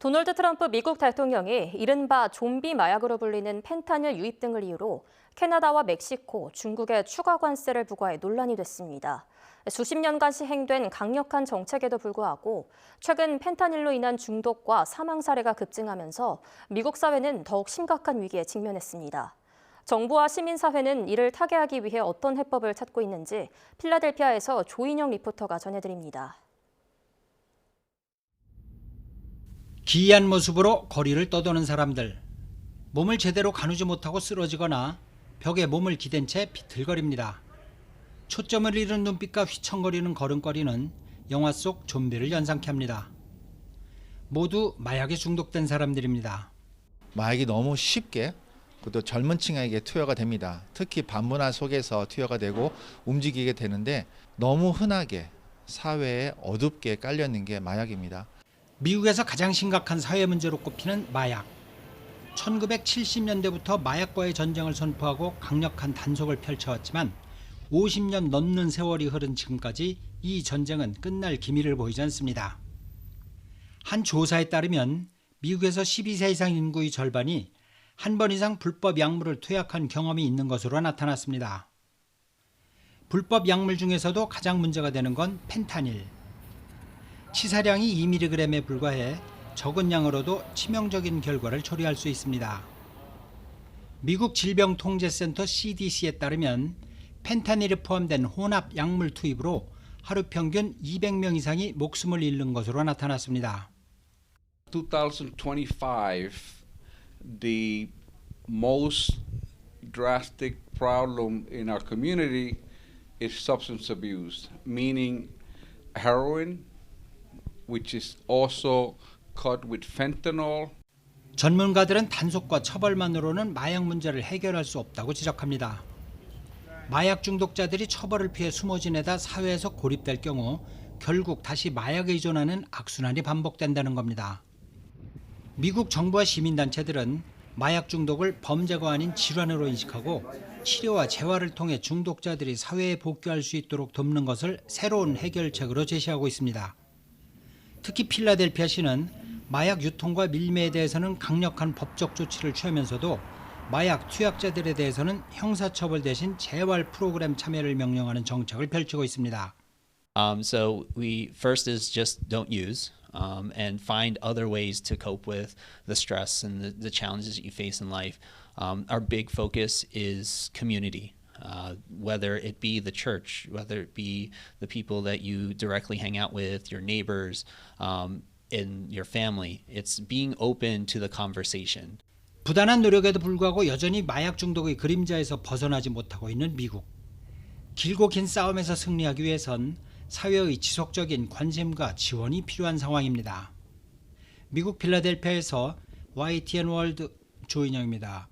도널드 트럼프 미국 대통령이 이른바 좀비 마약으로 불리는 펜타닐 유입 등을 이유로 캐나다와 멕시코, 중국에 추가 관세를 부과해 논란이 됐습니다. 수십 년간 시행된 강력한 정책에도 불구하고 최근 펜타닐로 인한 중독과 사망 사례가 급증하면서 미국 사회는 더욱 심각한 위기에 직면했습니다. 정부와 시민사회는 이를 타개하기 위해 어떤 해법을 찾고 있는지 필라델피아에서 조인영 리포터가 전해드립니다. 기이한 모습으로 거리를 떠도는 사람들. 몸을 제대로 가누지 못하고 쓰러지거나 벽에 몸을 기댄 채 비틀거립니다. 초점을 잃은 눈빛과 휘청거리는 걸음걸이는 영화 속 좀비를 연상케 합니다. 모두 마약에 중독된 사람들입니다. 마약이 너무 쉽게 또 젊은 층에게 투여가 됩니다. 특히 반문화 속에서 투여가 되고 움직이게 되는데 너무 흔하게 사회에 어둡게 깔려있는 게 마약입니다. 미국에서 가장 심각한 사회 문제로 꼽히는 마약. 1970년대부터 마약과의 전쟁을 선포하고 강력한 단속을 펼쳐왔지만 50년 넘는 세월이 흐른 지금까지 이 전쟁은 끝날 기미를 보이지 않습니다. 한 조사에 따르면 미국에서 12세 이상 인구의 절반이 한 번 이상 불법 약물을 투약한 경험이 있는 것으로 나타났습니다. 불법 약물 중에서도 가장 문제가 되는 건 펜타닐. 치사량이 2mg에 불과해 적은 양으로도 치명적인 결과를 초래할 수 있습니다. 미국 질병통제센터 CDC에 따르면 펜타닐이 포함된 혼합 약물 투입으로 하루 평균 200명 이상이 목숨을 잃는 것으로 나타났습니다. 2025, the most drastic problem in our community is substance abuse, meaning heroin, which is also cut with fentanyl. 전문가들은 단속과 처벌만으로는 마약 문제를 해결할 수 없다고 지적합니다. 마약 중독자들이 처벌을 피해 숨어 지내다 사회에서 고립될 경우 결국 다시 마약에 의존하는 악순환이 반복된다는 겁니다. 미국 정부와 시민단체들은 마약 중독을 범죄가 아닌 질환으로 인식하고 치료와 재활을 통해 중독자들이 사회에 복귀할 수 있도록 돕는 것을 새로운 해결책으로 제시하고 있습니다. 특히 필라델피아시는 마약 유통과 밀매에 대해서는 강력한 법적 조치를 취하면서도 마약 투약자들에 대해서는 형사처벌 대신 재활 프로그램 참여를 명령하는 정책을 펼치고 있습니다. So we first is just don't use and find other ways to cope with the stress and the challenges that you face in life. Our big focus is community. Whether it be the church, whether it be the people that you directly hang out with, your neighbors, in your family. It's being open to the conversation. 부단한 노력에도 불구하고 여전히 마약 중독의 그림자에서 벗어나지 못하고 있는 미국. 길고 긴 싸움에서 승리하기 위해선 사회의 지속적인 관심과 지원이 필요한 상황입니다. 미국 필라델피아에서 YTN 월드 조인영입니다.